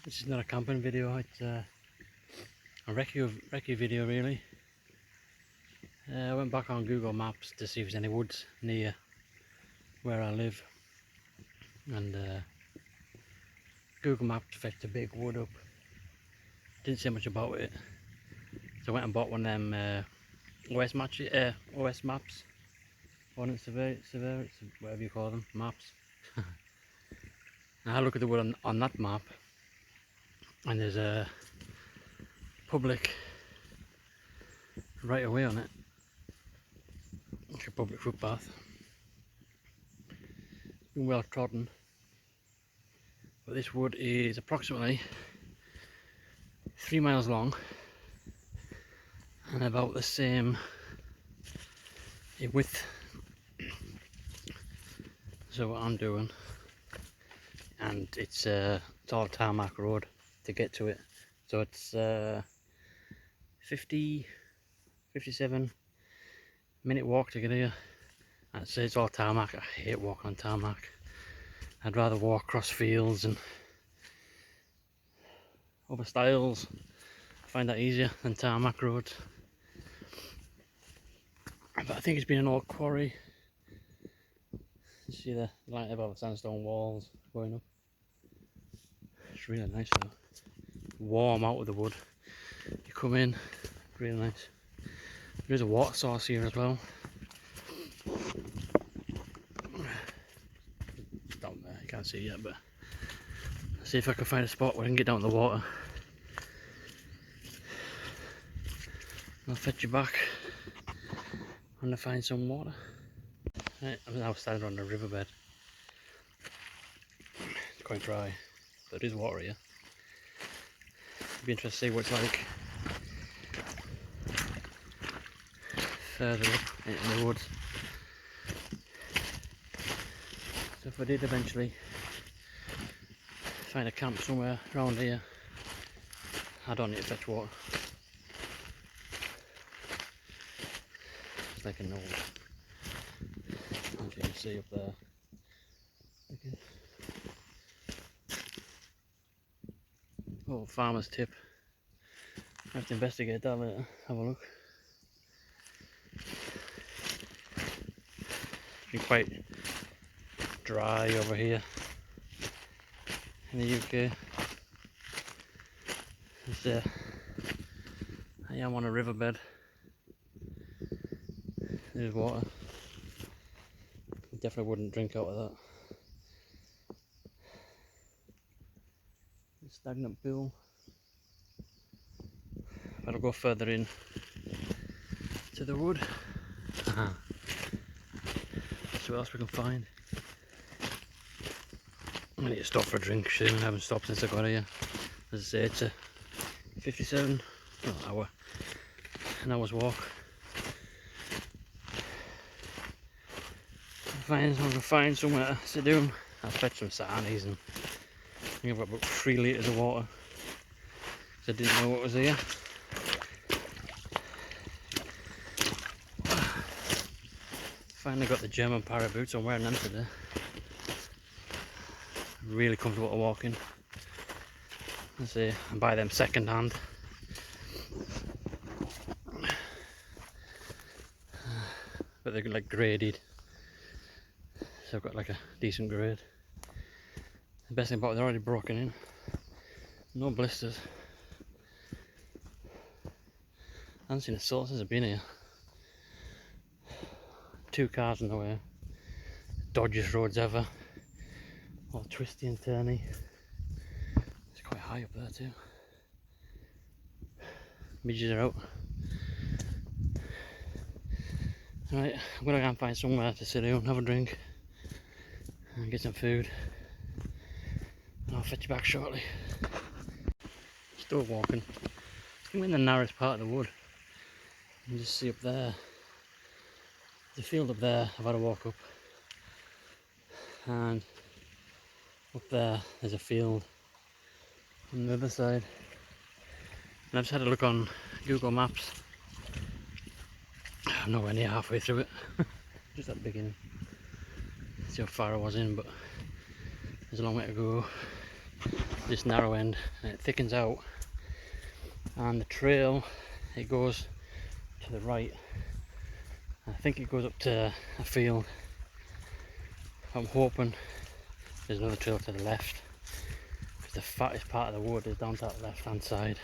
This is not a camping video, it's a recce video really. I went back on Google Maps to see if there's any woods near where I live, and Google Maps fetched a big wood up. Didn't say much about it, so I went and bought one of them OS maps, ordnance survey, whatever you call them, maps. And I had a look at the wood on that map, and there's a public right away on it, like a public footpath. It's been well trodden, but this wood is approximately 3 miles long and about the same in width. So what I'm doing, and it's all tarmac road to get to it, so it's 57 minute walk to get here. And it's all tarmac. I hate walking on tarmac. I'd rather walk across fields and over stiles. I find that easier than tarmac roads. But I think it's been an old quarry. You see the light above the sandstone walls going up. It's really nice though. Warm out of the wood. You come in, really nice. There's a water source here as well. Down there, you can't see it yet, but I'll see if I can find a spot where I can get down to the water. I'll fetch you back when I find some water. Right, I'm now standing on the riverbed. It's quite dry, but there is water here. It'd be interesting to see what it's like further up in the woods. So if I did eventually find a camp somewhere around here, I don't need to fetch water. It's like a knoll, as you can see up there. Okay. Oh, farmer's tip. I have to investigate that later. Have a look. It's been quite dry over here in the UK. I am on a riverbed. There's water. Definitely wouldn't drink out of that. A stagnant pool. But I'll go further in to the wood. See what else we can find. I need to stop for a drink soon. I haven't stopped since I got here. As I say, it's a 57 an hour's walk. If I can find somewhere to sit down, I'll fetch some sarnies, and I think I've got about 3 litres of water because I didn't know what was here. Finally got the German para boots. I'm wearing them today. Really comfortable to walk in. Let's see, I buy them second hand. But they're like graded, so I've got like a decent grade. The best thing about it, they're already broken in. No blisters. I haven't seen a soul since I've been here. 2 cars in the way. Dodgiest roads ever. All twisty and turny. It's quite high up there too. Midges are out. Right, I'm gonna go and find somewhere to sit down, have a drink, and get some food. And I'll fetch you back shortly. Still walking. I'm in the narrowest part of the wood. You can just see up there. There's a field up there I've had to walk up. And up there there's a field on the other side. And I've just had a look on Google Maps. I'm nowhere near halfway through it. Just at the beginning. See how far I was in, but there's a long way to go. this narrow end, and it thickens out, and the trail, it goes to the right. I think it goes up to a field. I'm hoping there's another trail to the left, because the fattest part of the wood is down to that left hand side.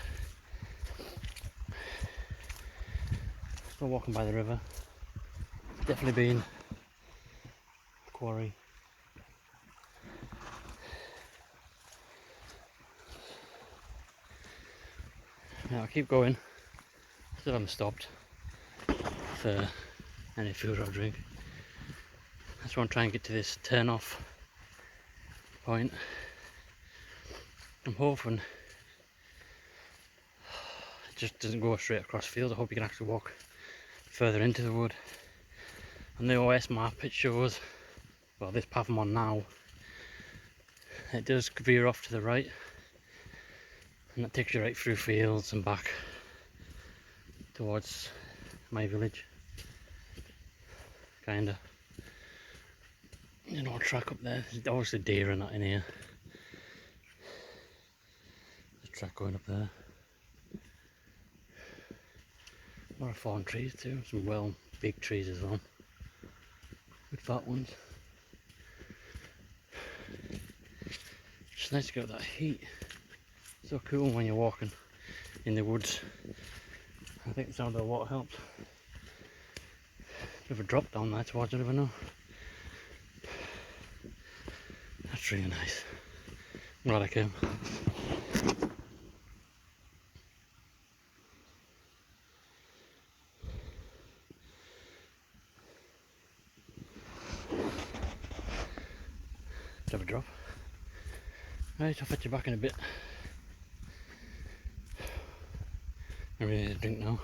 Still walking by the river. Definitely been a quarry. Now I'll keep going. Still haven't stopped for any food or drink. I just want to try and get to this turn off point. I'm hoping it just doesn't go straight across fields. I hope you can actually walk further into the wood. On the OS map it shows, well, this path I'm on now, it does veer off to the right, and that takes you right through fields and back towards my village. Kinda. There's no track up there. There's obviously deer and that in here. There's a track going up there. A lot of fallen trees too. Some well big trees as well. Good fat ones. It's nice to get that heat. So cool when you're walking in the woods. I think the sound of the water helps. Bit of a drop down there towards the river now. That's really nice. I'm glad I came. Bit of a drop. Right, I'll fetch you back in a bit. I really need a drink now.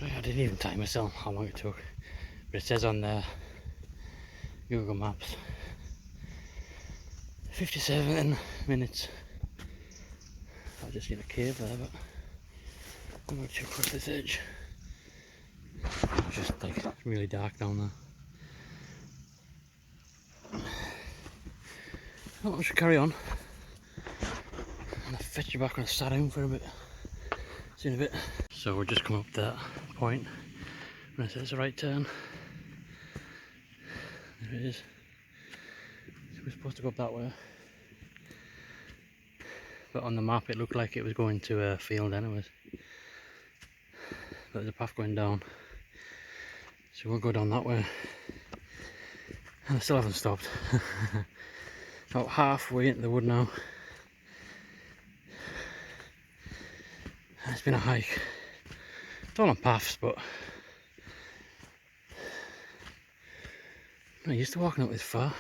Right, I didn't even time myself how long it took, but it says on the Google Maps 57 minutes. I'll just get a cave there, but I'm going to cross this edge. It's just like really dark down there. Well, I should carry on. And I'll fetch you back when I sat down for a bit. See you in a bit. So we're just come up that point when I said it's a right turn. There it is. So we're supposed to go up that way. But on the map it looked like it was going to a field anyways. But there's a path going down. So we'll go down that way. And I still haven't stopped. About halfway into the wood now. It's been a hike. It's all on paths, but I'm not used to walking up this far.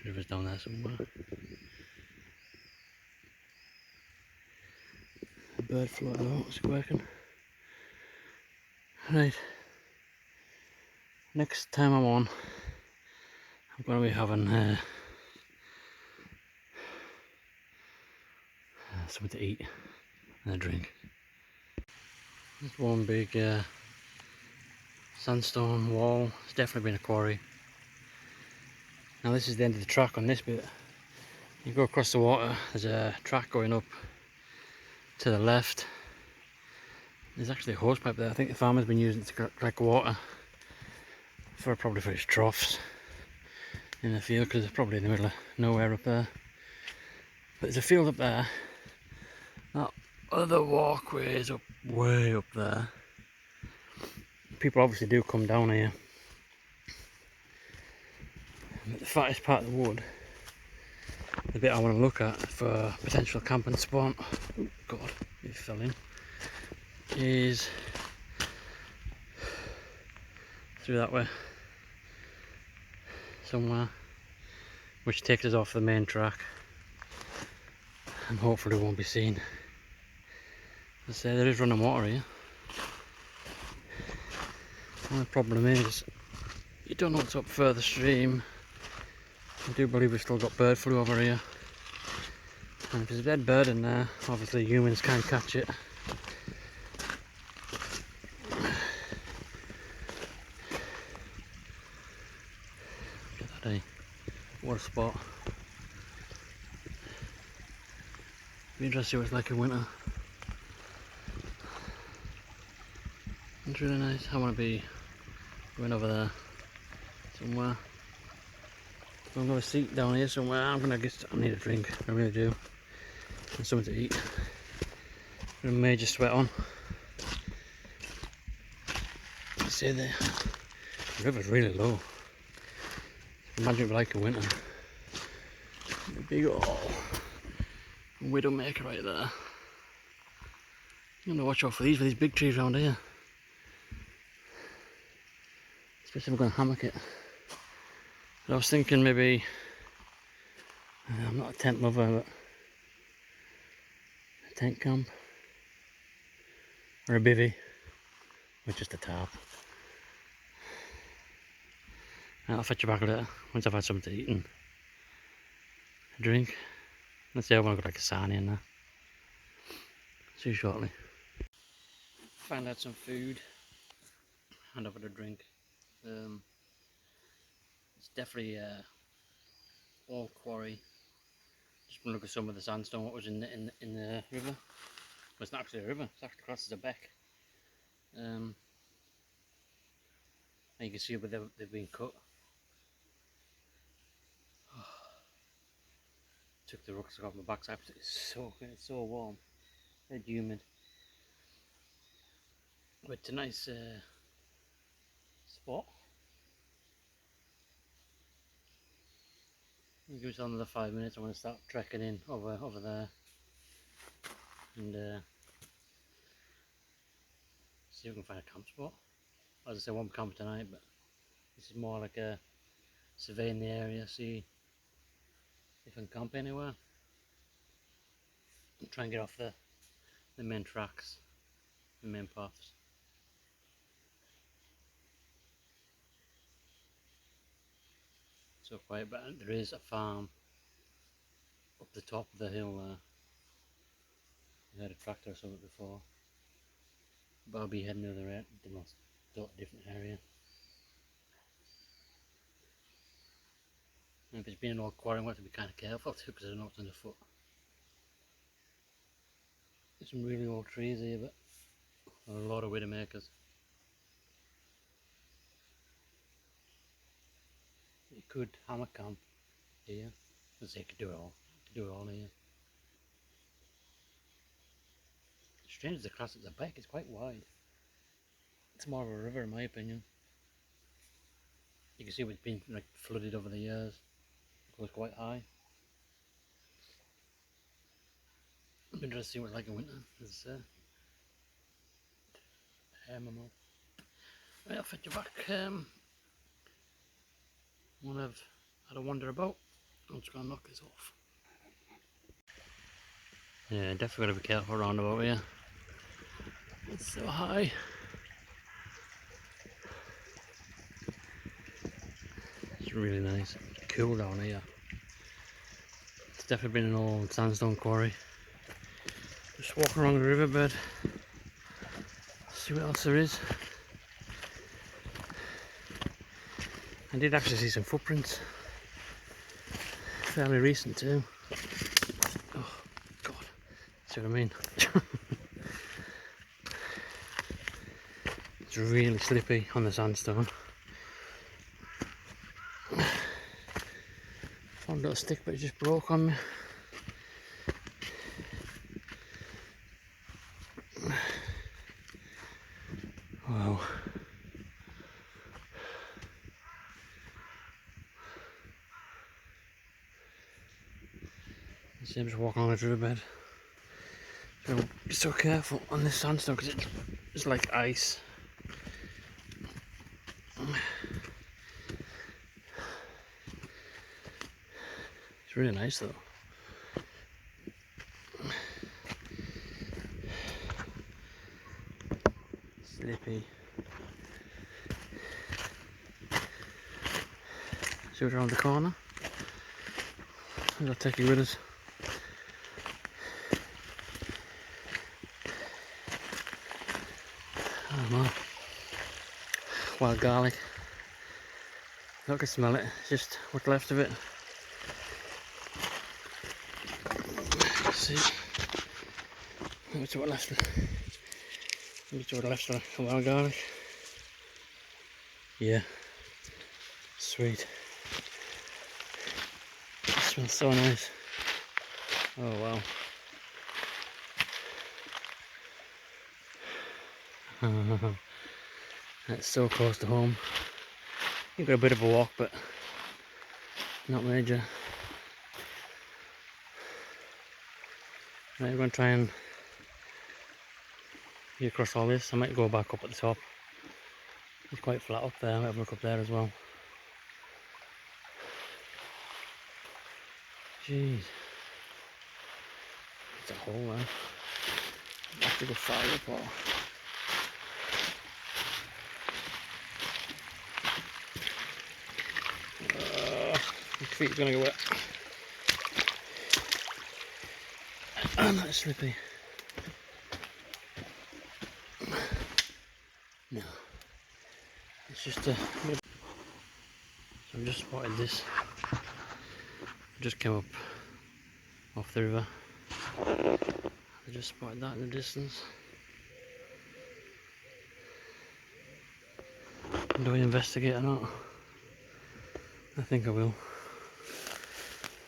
River's down there somewhere. A bird floating out, it's working. Right. Next time I'm on, I'm going to be having something to eat and a drink. There's one big sandstone wall. It's definitely been a quarry. Now this is the end of the track on this bit. You go across the water, there's a track going up to the left. There's actually a hose pipe there. I think the farmer's been using it to collect water probably for his troughs in the field, because it's probably in the middle of nowhere up there. But there's a field up there. That other walkway is up way up there. People obviously do come down here. But the fattest part of the wood, the bit I want to look at for potential camping spawn, oh god, it fell in, is through that way somewhere, which takes us off the main track and hopefully won't be seen. As I say, there is running water here. The only problem is you don't know what's up further stream. I do believe we've still got bird flu over here, and if there's a dead bird in there, obviously humans can't catch it. What a spot. Be interesting to see what it's like in winter. It's really nice. I want to be going over there somewhere. I'm going to seat down here somewhere. I need a drink. I really do. And something to eat. Got a major sweat on. You see the river's really low. Imagine it like in winter. A big old widowmaker right there. I'm going to watch out for these big trees around here. Especially if we're going to hammock it. But I was thinking maybe, I'm not a tent lover, but a tent camp. Or a bivvy. Or just a tarp. I'll fetch you back later, once I've had something to eat and a drink. Let's see, I want to go like a sarnie in there. See you shortly. Found out some food and I've had a drink. It's definitely all quarry. Just want to look at some of the sandstone what was in the river. Well, it's not actually a river, it's actually crosses a beck. And you can see where they've been cut. Took the rucksack off my backside. It's soaking, it's so warm, very humid. But it's a nice spot. I'll give it another 5 minutes. I want to start trekking in over there and see if we can find a camp spot. As I say, I won't camp tonight, but this is more like a surveying the area, see if I can camp anywhere. And try and get off the main tracks, the main paths. So quiet, but there is a farm up the top of the hill there. I heard a tractor or something before, but I'll be heading the other way, different area. And if it's been an old quarry, I want to be kind of careful too, because I don't know what's underfoot. There's some really old trees here, but there are a lot of widowmakers. You could hammock camp here, as you could do it all here. It's strange the cross at the back is quite wide. It's more of a river in my opinion. You can see it's been like flooded over the years. It goes quite high. I'm interested to see what it's like in winter. There's hair in my mouth. Right, I'll fetch you back when I've had a wander about. I'm just going to knock this off. Yeah, definitely got to be careful around about here. It's so high. It's really nice. Cool down here. It's definitely been an old sandstone quarry. Just walking along the riverbed. See what else there is. I did actually see some footprints. Fairly recent too. Oh god, see what I mean? It's really slippy on the sandstone. Found a little stick but it just broke on me. Wow. I'm just walking on the riverbed. So be so careful on this sandstone because it's like ice. It's really nice though. Slippy. See what's around the corner. I'll take you with us. Oh man. Wild garlic. I can smell it, it's just what's left of it. see it. Maybe to what left. Maybe to what left a wild garlic. Yeah. Sweet. It smells so nice. Oh wow. That's so close to home. You've got a bit of a walk, but not major. Right, we're going to try and get across all this. I might go back up at the top. It's quite flat up there. I might have a look up there as well. Jeez. It's a hole there. I have to go far up or... my feet are going to go wet. I'm not slippy. No. It's just a... So I've just spotted this. I just came up off the river. I just spotted that in the distance. Do I investigate or not? I think I will.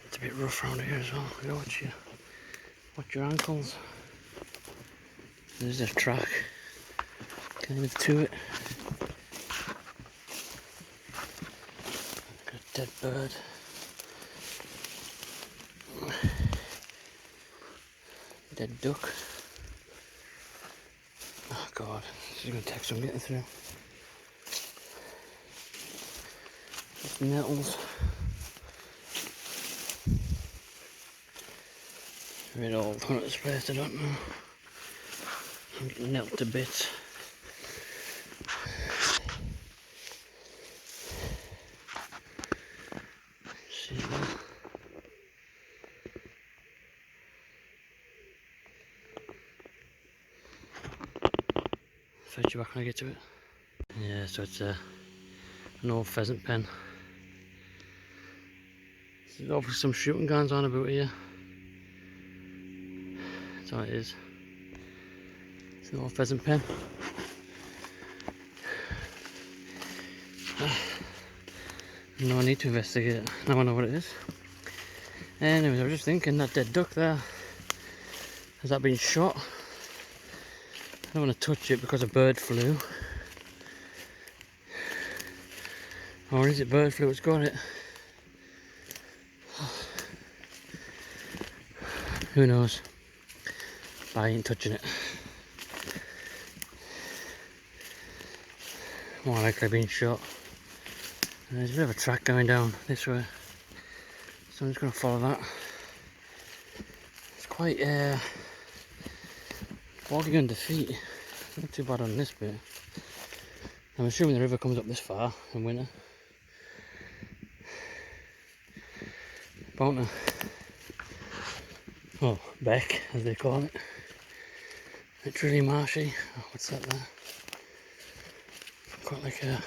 It's a bit rough around here as well. You know, watch your ankles. There's a track kind of to it. Like a dead bird. Dead duck. Oh god, this is going to take some getting through. Just nettles. A bit old one at this place, I don't know. I'm getting nettled to bits. See that? Fetch you back when I get to it. Yeah, so it's an old pheasant pen. There's obviously some shooting guns on about here. That's all it is. It's an old pheasant pen. No need to investigate it. Now I know what it is. Anyways, I was just thinking, that dead duck there, has that been shot? I don't want to touch it because a bird flew. Or is it bird flu that's got it? Who knows? But I ain't touching it. More likely being shot. And there's a bit of a track going down this way, so I'm just going to follow that. It's quite boggy under feet. Not too bad on this bit. I'm assuming the river comes up this far in winter. Bounty. Oh, beck as they call it. It's really marshy. Oh, what's that there? Quite like a...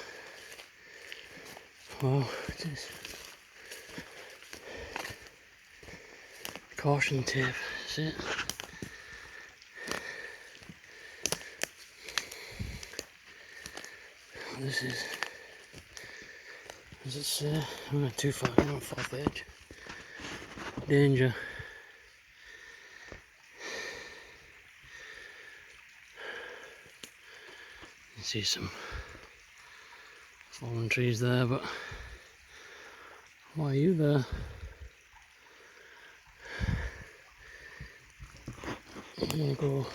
Oh, it is. Caution tape, that's it. What this is. Does it say? I'm not too far, I'm on fourth edge. Danger. You can see some fallen trees there, but why are you there? I'm going to go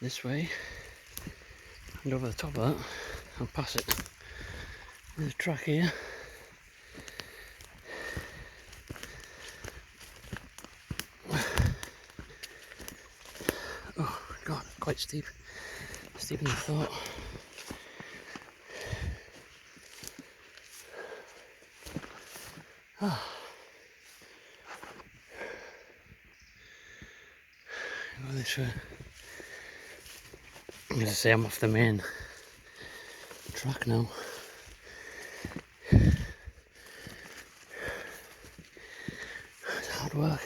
this way and over the top of that and pass it. There's a track here. Oh god, quite steep. Steeper than I thought. Oh. Go this way. I'm going to say I'm off the main track now. It's hard work.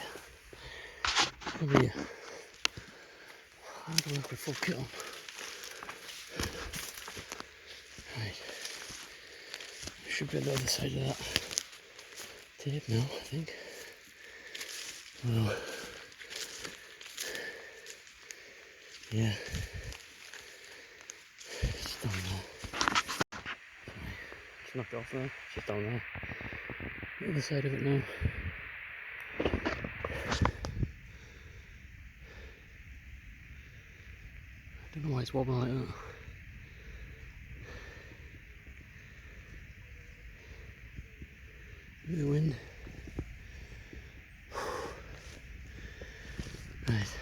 full kit on. Right. Should be on the other side of that tape now, I think. Well, yeah. It's down there. It's knocked off there. It's just down there. The other side of it now. I don't know why it's wobbling like that. The wind. Right.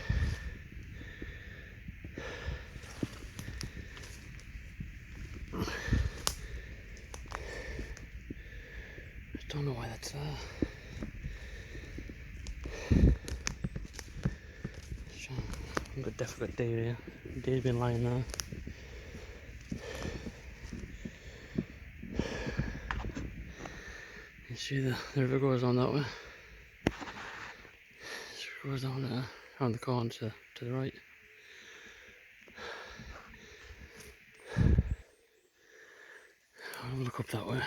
I don't know why that's there. I've definitely got deer here. Deer's been lying there. You see the river goes on that way. It goes down there, around the corner to the right. I'll look up that way.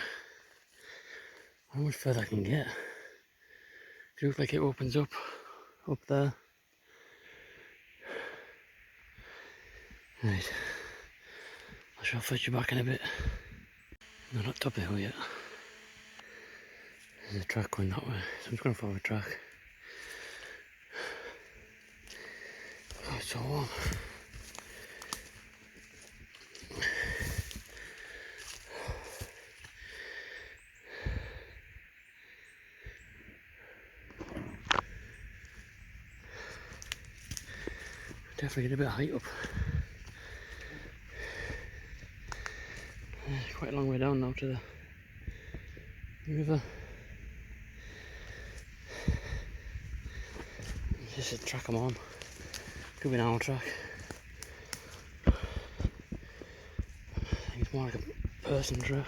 How much further I can get? It looks like it opens up there. Right. I shall fetch you back in a bit. No, not top of the hill yet. There's a track going that way, so I'm just going to follow the track. Oh, it's so warm. Definitely get a bit of height up. It's quite a long way down now to the river. This is the track I'm on. Could be an hour track. I think it's more like a person track.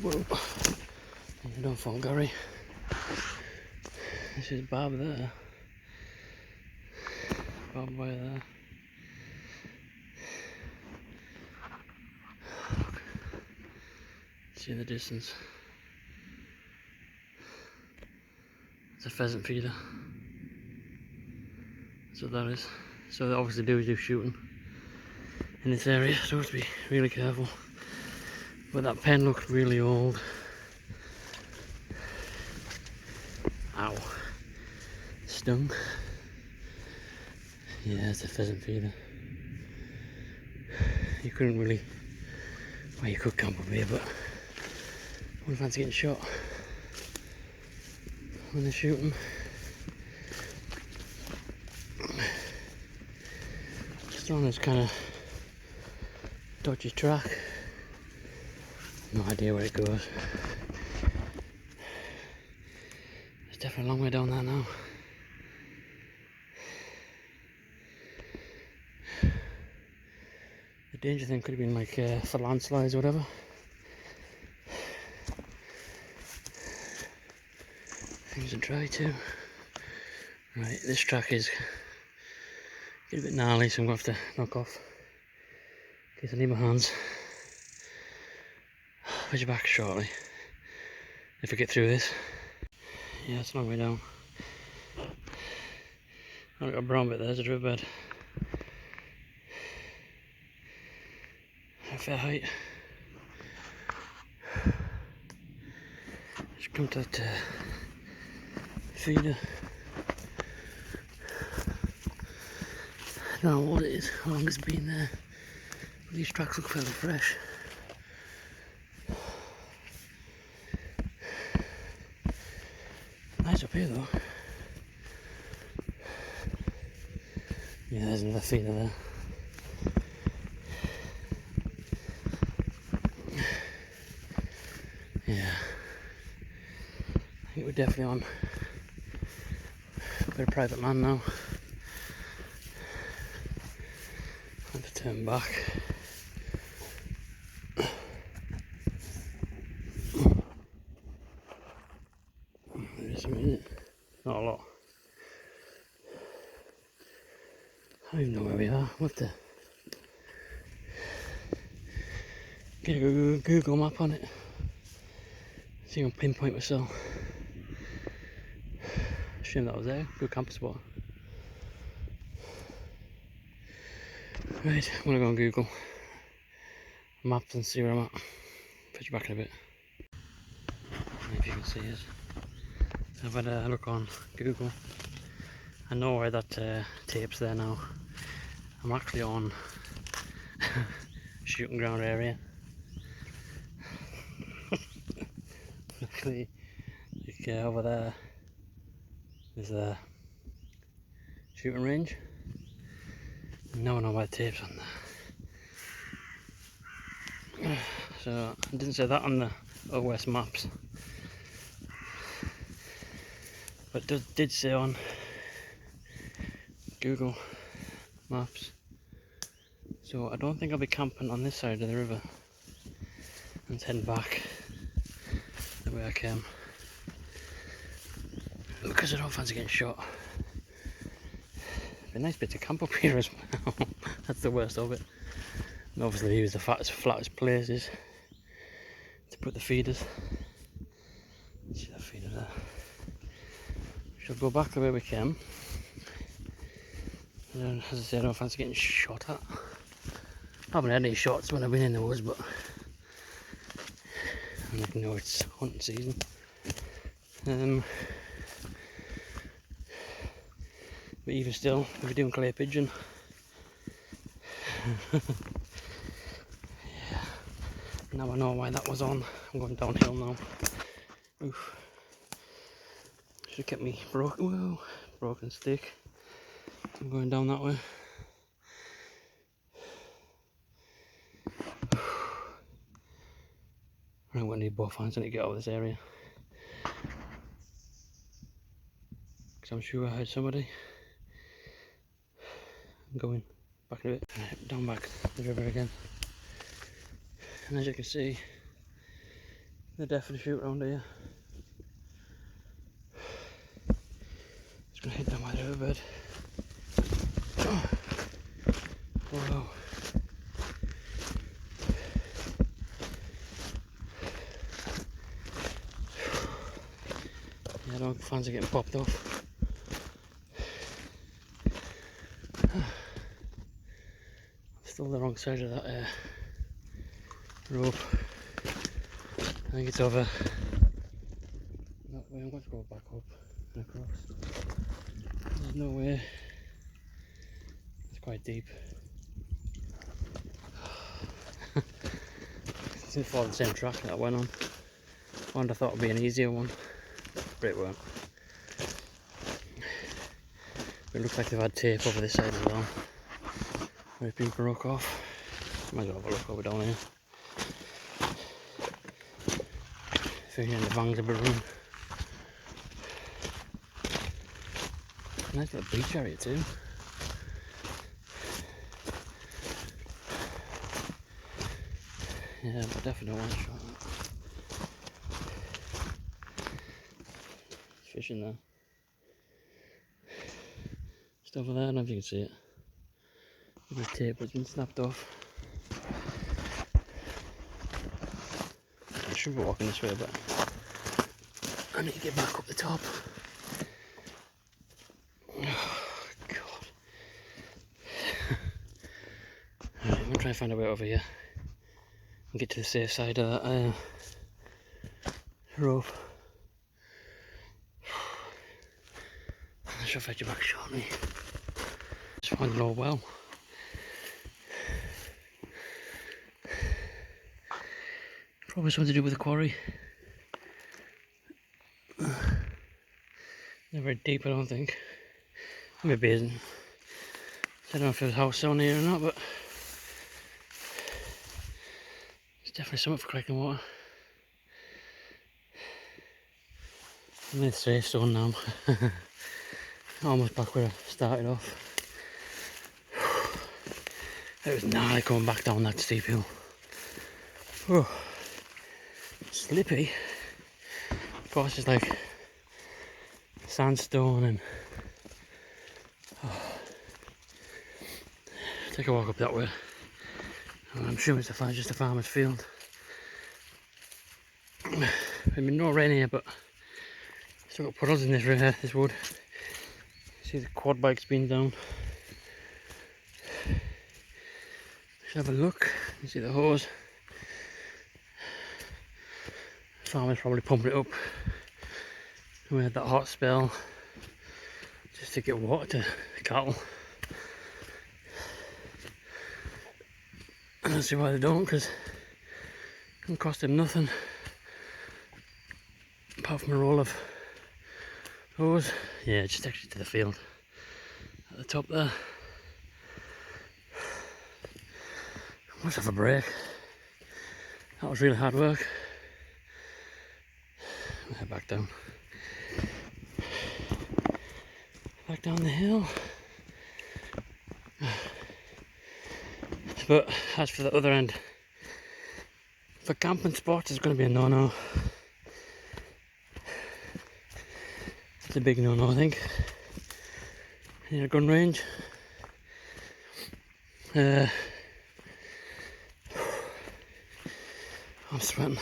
Whoa. Don't fall, Gary. This is Bob there. Bob wire there. Look. See in the distance. It's a pheasant feeder. That's what that is. So they obviously do shooting in this area, so we have to be really careful. But that pen looked really old. Ow. Stung. Yeah, it's a pheasant feeder. You couldn't really, well, you could camp up here, but I wouldn't fancy getting shot when they're shooting. Just on this kind of dodgy track. No idea where it goes. It's definitely a long way down there now. The danger thing could have been like for landslides or whatever. Things are dry too. Right, this track is getting a bit gnarly, so I'm going to have to knock off in case I need my hands. I'll be back shortly if I get through this. Yeah, it's a long way down. I've got a brown bit there, there's a riverbed. A fair height. Just come to that feeder. I don't know what it is, how long it's been there. But these tracks look fairly fresh. Nice up here though. Yeah, there's another feeder there. Yeah, I think we're definitely on a bit of private land now. I have to turn back. or something, isn't it? Not a lot. I don't even know where we are. We'll have to get a Google map on it. See if I can pinpoint myself. Shame that was there. Good camper spot. Right, I'm gonna go on Google Maps and see where I'm at. Put you back in a bit. If you can see it. I've had a look on Google. I know where that tape's there now. I'm actually on shooting ground area. Actually, over there there's a shooting range. No one knows why the tape's on there. So I didn't say that on the OS maps, but it did say on Google Maps. So I don't think I'll be camping on this side of the river and heading back the way I came, because I don't fancy getting shot. It'd be a nice bit to camp up here as well. That's the worst of it. And obviously use the flattest places to put the feeders. See that feeder there. We shall go back the way we came. And as I said, I don't fancy getting shot at. I haven't had any shots when I've been in the woods, but I know it's hunting season. But even still, if you're doing clay pigeon, yeah. Now I know why that was on. I'm going downhill now. Oof. Should have kept me broken stick. I'm going down that way. I'm going to need both hands to get out of this area, because I'm sure I heard somebody. I'm going back a bit, down back the river again. And as you can see, they're definitely shoot around here. Just going to head down by the riverbed. Whoa. Yeah, I don't fancy getting popped off. Still the wrong side of that rope. I think it's over that way. I'm going to go back up and across. There's no way. It's quite deep. It's going to follow the same track that I went on. I thought it would be an easier one, but it won't. It looks like they've had tape over this side as well, where it's been broke off. Might as well have a look over down here. Figuring the vangs a bit room. Nice little beach area too. Yeah, but definitely one shot. There's fish in there. Just over there, I don't know if you can see it. The tape has been snapped off. I should be walking this way, but I need to get back up the top. Oh, God. Right, I'm going to try and find a way over here and get to the safe side of that rope. I shall fetch you back shortly. Just find an old well. Probably something to do with the quarry. Not very deep, I don't think. Maybe it isn't. I don't know if there's a house down here or not, but it's definitely something for collecting water. I'm in the safe zone now. Almost back where I started off. It was gnarly coming back down that steep hill. Oh, slippy. Of course, it's like sandstone and take a walk up that way. I'm sure it's just a farmer's field. I mean, no rain here, but still got puddles in this wood. See the quad bike's been down. Let's have a look. You see the hose. The farmer's probably pumping it up. We had that hot spell just to get water to the cattle. I don't see why they don't, because it doesn't cost them nothing apart from a roll of hose. Yeah, just actually to the field at the top there. Must have a break. That was really hard work. Head back down. Back down the hill. But as for the other end, for camping spots, it's going to be a no-no. It's a big no-no, I think. In a gun range. I'm sweating.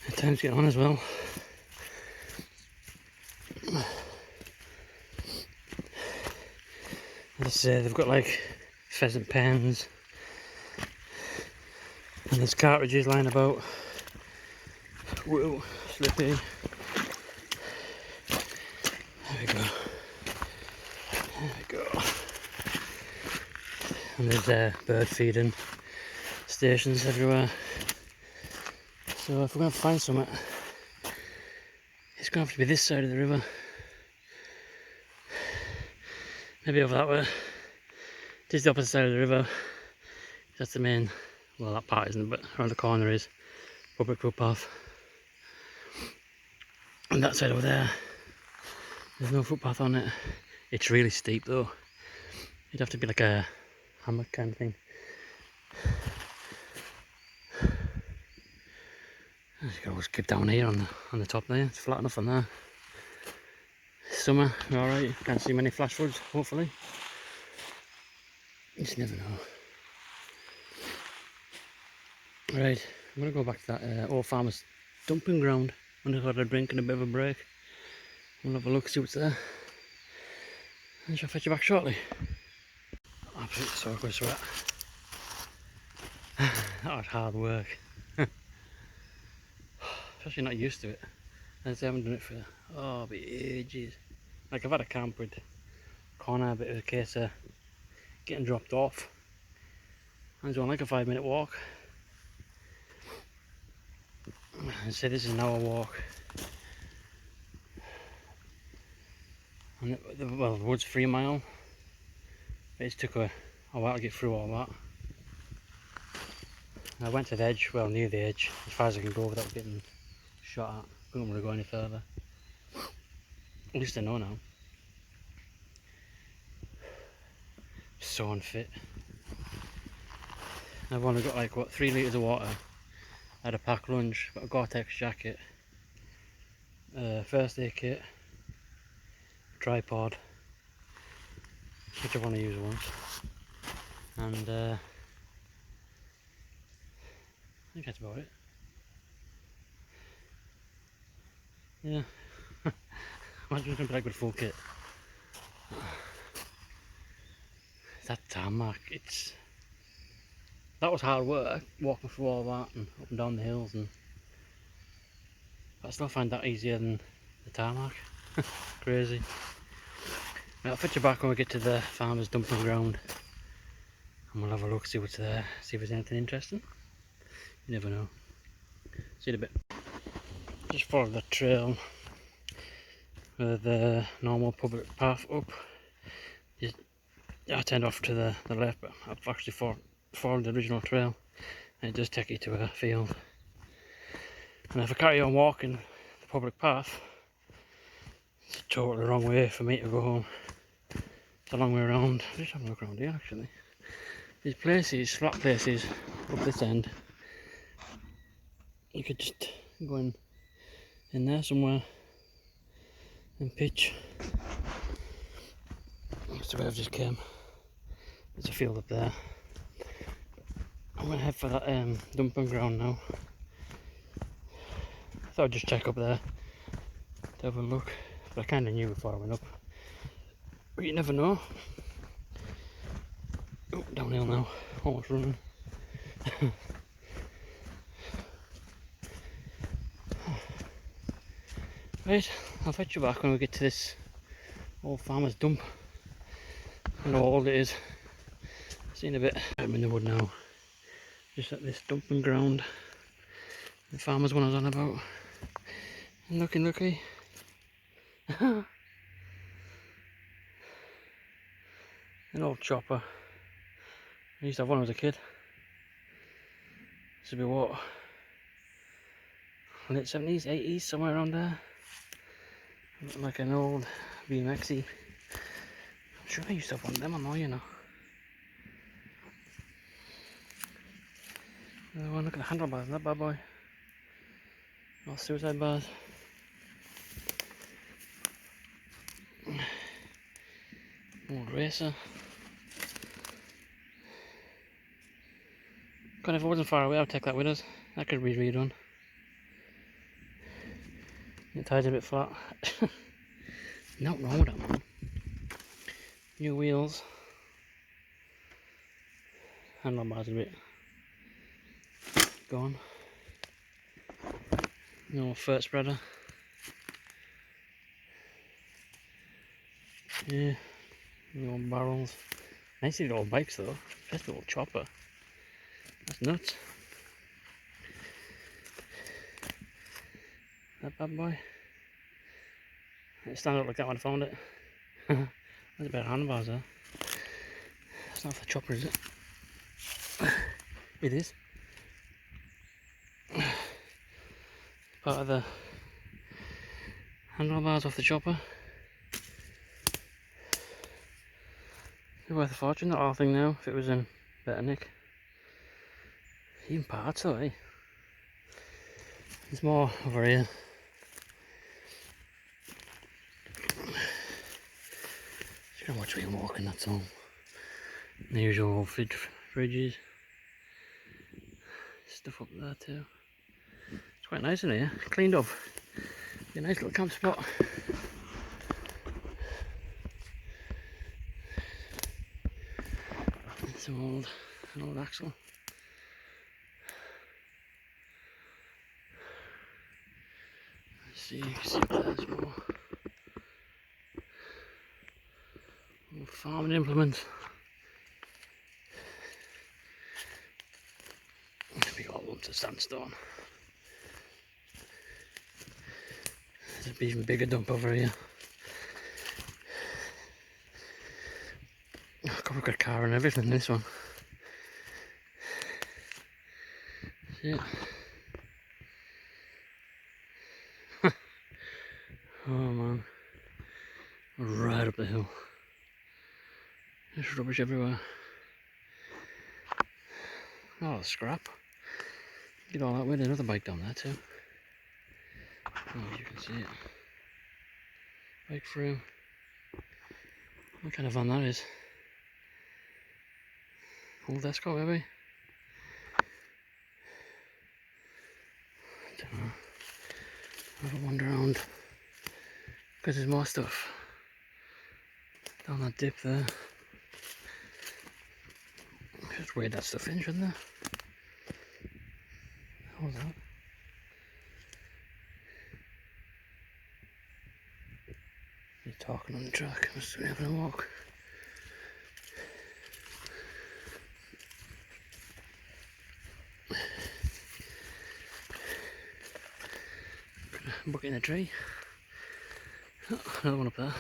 The time's getting on as well. As I say, they've got like pheasant pens, and there's cartridges lying about. Whoa, slippy. There we go. There we go. And there's bird feeding stations everywhere. So if we're going to find something, it's going to have to be this side of the river. Maybe over that way. This is the opposite side of the river. That's the main, well, that part isn't, but around the corner is public footpath. And that side over there, there's no footpath on it. It's really steep though. It'd have to be like a hammock kind of thing. You can always keep down here on the top there. It's flat enough on there. Summer, alright. Can't see many flash floods, hopefully. You just never know. Right, I'm going to go back to that old farmer's dumping ground. I'm going to have a drink and a bit of a break. We'll have a look, see what's there. And I shall fetch you back shortly. Absolutely soaking sweat. That was hard work. Especially not used to it. I haven't done it for, ages. Like I've had a camp with Connor, but it was a case of getting dropped off. I was on like a 5-minute walk. And say this is an hour walk. And the wood's 3 mile. But it took a while to get through all that. And I went to the edge, well near the edge, as far as I can go without getting shot at. Couldn't really go any further. At least I know now. So unfit. I've only got like what, 3 litres of water. I had a packed lunch, got a Gore-Tex jacket, first aid kit, tripod, which I've only used once, and I think that's about it. Yeah, imagine it's going to be like with full kit. That tarmac, that was hard work, walking through all that and up and down the hills, and but I still find that easier than the tarmac. Crazy. Right, I'll fetch you back when we get to the farmer's dumping ground, and we'll have a look, see what's there, see if there's anything interesting. You never know. See you in a bit. Just follow the trail with the normal public path up. I turned off to the left, but I've actually followed the original trail, and it does take you to a field. And if I carry on walking the public path, it's totally the wrong way for me to go home. It's a long way around. Just have a look around here actually. These places, flat places up this end, you could just go in there somewhere. and pitch. That's the way I've just came. There's a field up there. I'm gonna head for that dumping ground now. I thought I'd just check up there to have a look, but I kind of knew before I went up. But you never know. Oh, downhill now, almost running. Right, I'll fetch you back when we get to this old farmer's dump. I know how old it is. Seen a bit. I'm in the wood now. Just at this dumping ground. The farmer's one I was on about. And looky. An old chopper. I used to have one when I was a kid. This would be what? Late 70s, 80s, somewhere around there. Like an old BMXy. I'm sure I used to have one of them on there, you know. Another one, look at the handlebars, that bad boy. All suicide bars. Old racer. God, if it wasn't far away, I'd take that with us. That could be redone. The tire's a bit flat. Nothing wrong with that, man. New wheels. Handlebars a bit gone. No foot spreader. Yeah. No barrels. Nice little bikes though. Just a little chopper. That's nuts. That bad boy. It stand up like that when I found it. That's a bit of handlebars there. That's not for the chopper, is it? It is. Part of the handlebars off the chopper. It's worth a fortune, that whole thing now, if it was in better nick. Even parts though, eh? There's more over here. Just gonna watch me walking, that's all. The usual fridges. Stuff up there too. It's quite nice in here, cleaned up. Be a nice little camp spot. An old axle. Let's see, you can see up there's more old farming implements. Big old lumps of sandstone. There's an even bigger dump over here. I've got a car and everything in this one. See it? Oh man. Right up the hill. There's rubbish everywhere. Oh, scrap. Get all that with another bike down there too. Oh, you can see it. Bike through. What kind of van that is? Old Esco maybe? I don't know. Have a wander around. Because there's more stuff down that dip there. Just weigh that stuff in, shouldn't there? Hold on. He's talking on the track, must be having a walk. Bucket in a tree. Oh, another one up there.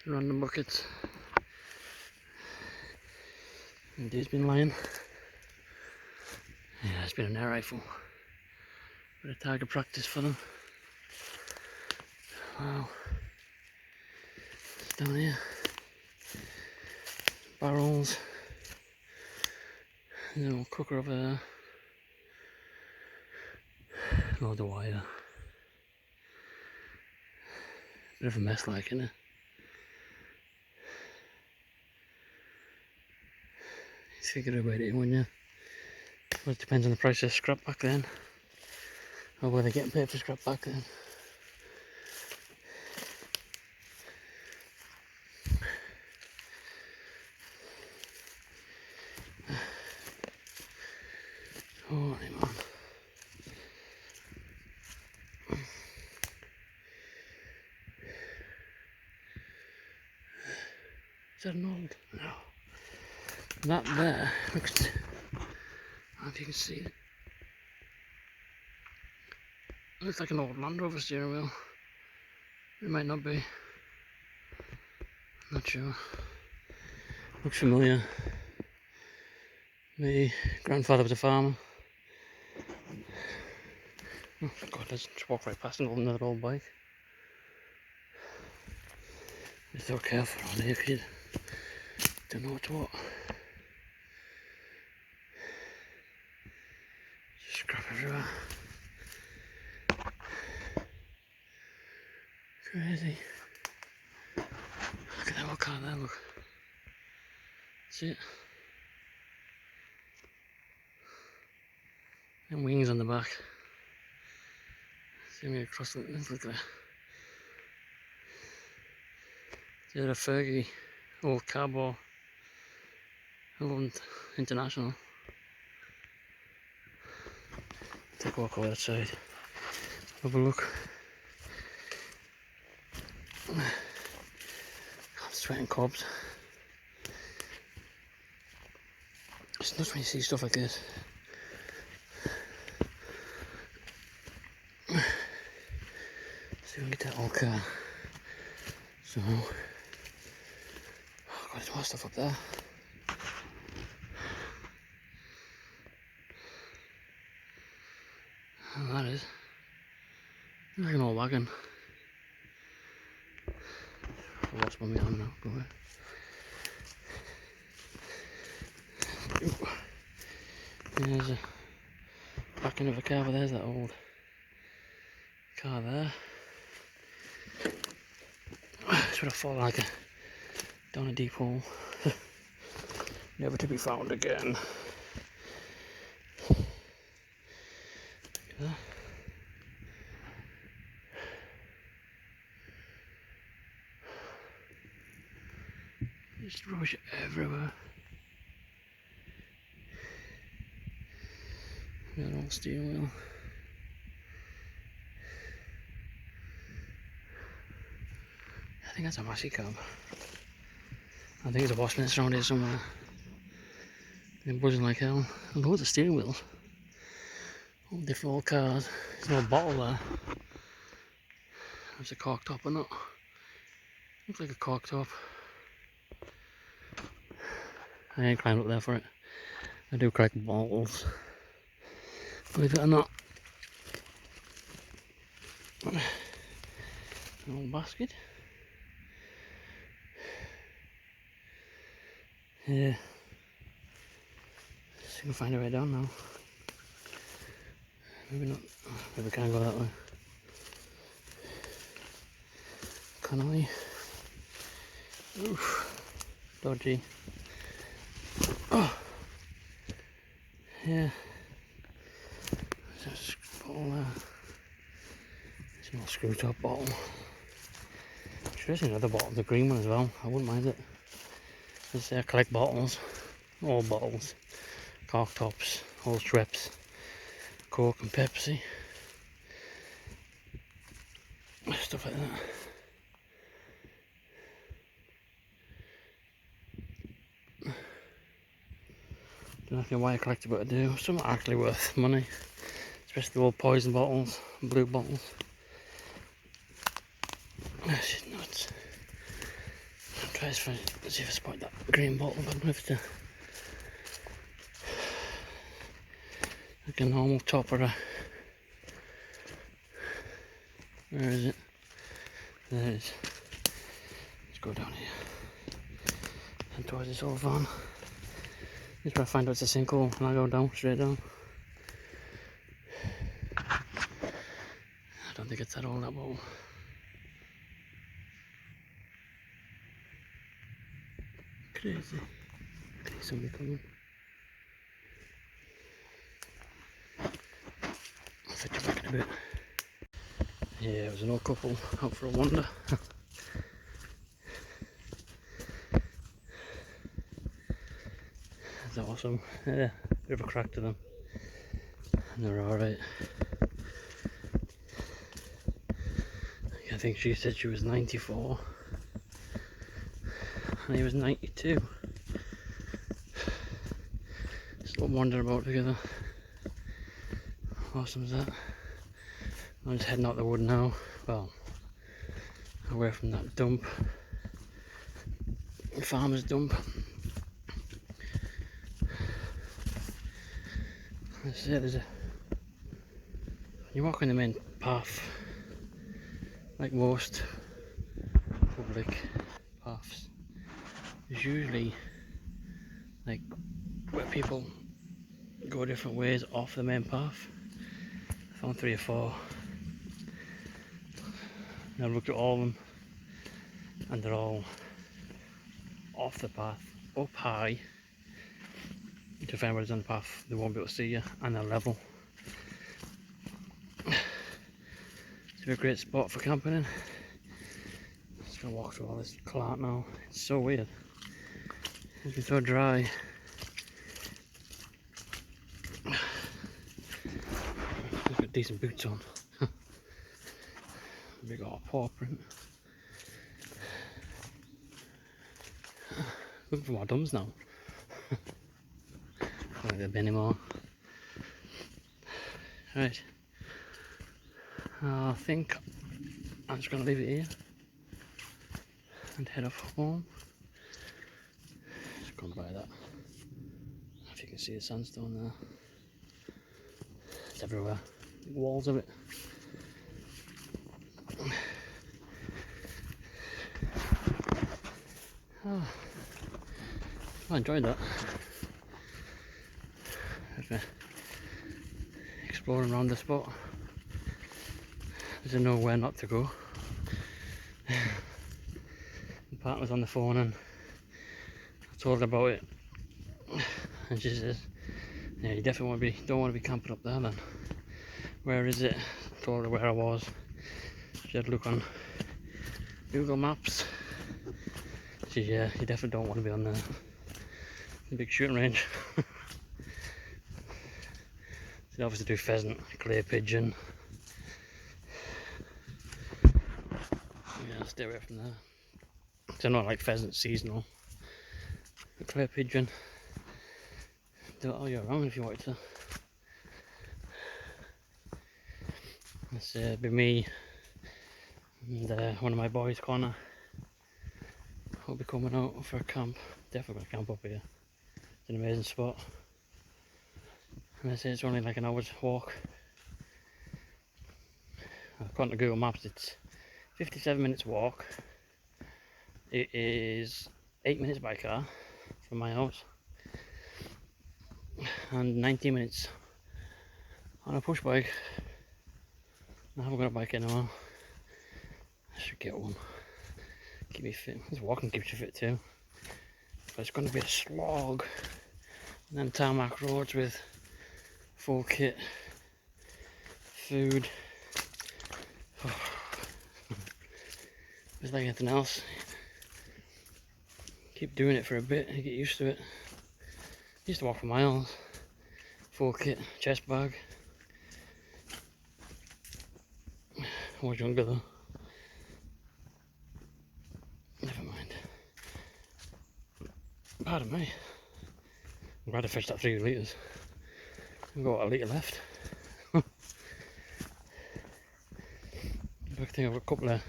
Random buckets. And dude's been lying. Yeah, it's been an air rifle. Bit of target practice for them. Wow. It's down here. Barrels. There's a little cooker over there. Load of wire. Bit of a mess, like, isn't it? You figure about it, wouldn't you? Well, it depends on the price of scrap back then, or were they getting paid for scrap back then. Holy man. Is that an old? No. That there looks, I don't know if you can see it. Looks like an old Land Rover steering wheel. It might not be. Not sure. Looks familiar. My grandfather was a farmer. Oh God, let's just walk right past another old bike. Be so careful on here, kid. Don't know what's what. Just scrap everywhere. Crazy. Look at that, what car there, look. See it? And wings on the back. See me across the, look there. Is it a Fergie old cab or old International? Take a walk over that side. Have a look. I'm sweating cobs. It's nuts when you see stuff like this. See if we can get that old car. So, oh God, there's more stuff up there. Oh, that is. Looks like an old wagon. I'll watch my arm now. Go away. There's a back end of a car, but there's that old car there. It's would have fallen like a down a deep hole, never to be found again. Look at that. Just rubbish everywhere. Got an old steering wheel. I think that's a Massey cab. I think there's a washing around here somewhere. They're buzzing like hell. And loads of steering wheels. All different old cars. There's no bottle there. There's a cork top or not. Looks like a cork top. I ain't climbed up there for it. I do collect bottles. Believe it or not. An old basket. Yeah. See if we can find a way down now. Maybe not. Maybe we can't go that way. Can I? Oof. Dodgy. Oh. Yeah. There's a bottle there. It's an old screw top bottle. Sure, there's another bottle, the green one as well. I wouldn't mind it. Just I collect bottles, all bottles, cork tops, old strips, Coke and Pepsi, stuff like that. Don't know why I collect it, but I do. Some are actually worth money, especially the old poison bottles, blue bottles. That's just nuts. I'll try to see if I spot that green bottle, but I don't know if it's like a normal top or a... Where is it? There it is. Let's go down here. And towards this old van. This is where I find out it's a sinkhole and I go down, straight down. I don't think it's that old, that bottle. Crazy. Okay, somebody coming. I'll fit you back in a bit. Yeah, it was an old couple out for a wander. That's awesome. Yeah, bit of a crack to them. And they're alright. I think she said she was 94 and he was 92. Just wandering about together. Awesome is that. I'm just heading out the wood now. Well, away from that dump. Farmer's dump. Let's say you walk on the main path, like most public paths, there's usually like where people go different ways off the main path. I found 3 or 4. And I looked at all of them and they're all off the path, up high. If anybody's on the path they won't be able to see you, and they're level. It's a great spot for camping in. Just gonna walk through all this clat now. It's so weird. It's been so dry. I've got decent boots on. Big old paw print. Looking for more dums now. Don't think there'll be any more. Right. I think I'm just going to leave it here and head off home. Just gone by that. If you can see the sandstone there. It's everywhere. Walls of it. Oh, I enjoyed that. Exploring around the spot. There's nowhere not to go. The partner's on the phone and I told her about it, and she says, "Yeah, you definitely don't want to be camping up there then. Where is it?" I told her where I was. She had a look on Google Maps. She said, "Yeah, you definitely don't want to be on there. It's a big shooting range." They obviously do pheasant, clay pigeon. Yeah, I'll stay away from there. They're not like pheasant seasonal. The clay pigeon, do it all year round if you wanted to. It's be me and one of my boys, Connor. We'll be coming out for a camp. Definitely gonna camp up here. It's an amazing spot. And they say it's only like an hour's walk. According to Google Maps, it's 57 minutes walk. It is 8 minutes by car from my house, and 19 minutes on a push bike. I haven't got a bike anymore. I should get one. Keep me fit. This walking keeps you fit too. But it's going to be a slog. And then tarmac roads with full kit, food. It's like anything else. Keep doing it for a bit and get used to it. I used to walk for miles. Full kit, chest bag. I was younger though. Never mind. Pardon me. I'm glad I fished that 3 litres. I've got a litre left. I think I've got a couple of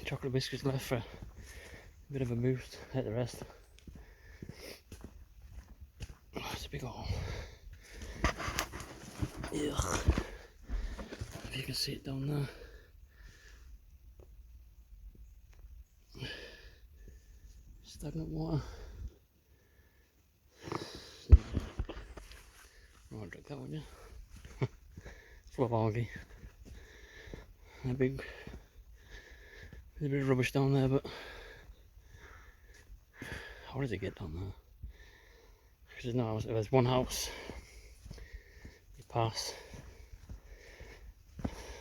chocolate biscuits left for a bit of a boost. Hit the rest. Oh, it's a big hole. Ugh. If you can see it down there. Stagnant water. You won't drink that, would you? Full of algae. And there's a bit of rubbish down there, but How does it get down there? Because no, there's one house you pass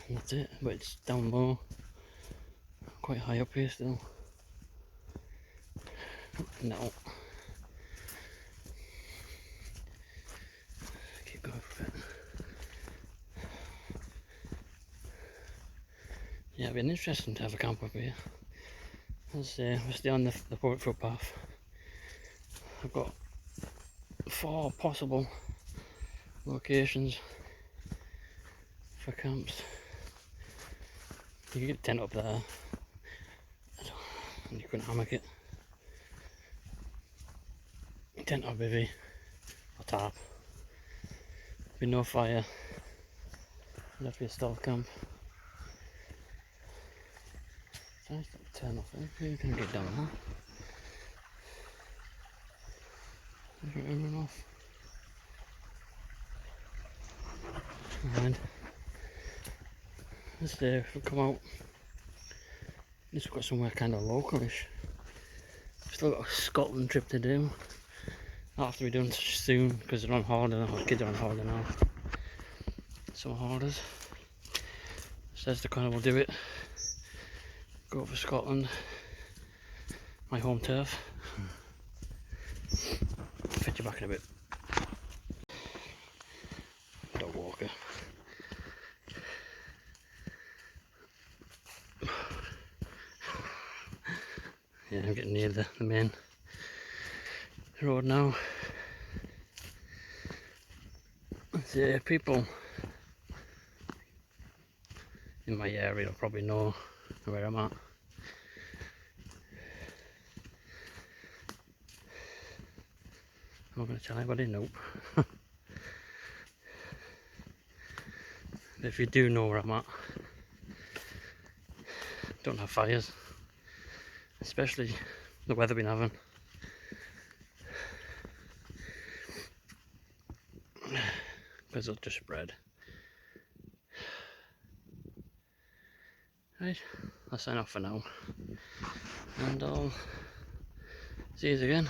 and that's it, but it's down low, quite high up here still. No. Keep going for a bit. Yeah, it'd been interesting to have a camp up here. As we're still on the public footpath. I've got 4 possible locations for camps. You can get a tent up there, and you can hammock it. Tent or bivvy or tarp. Be no fire. That'd be a stealth camp. So I just turn off it. You can get down there. You can run off. And let's come out. At least we've got somewhere kind of localish. Still got a Scotland trip to do. That'll have to be done soon because they're on holiday now. The kids are on holiday now. Summer holidays. Says the kind will do it. Go for Scotland. My home turf. Fetch you back in a bit. Dog walker. Yeah, I'm getting near the main road now. So people in my area will probably know where I'm at. I'm not going to tell anybody, nope. If you do know where I'm at, don't have fires, especially the weather we've been having. Because it'll just spread. Right, I'll sign off for now, and I'll see you again.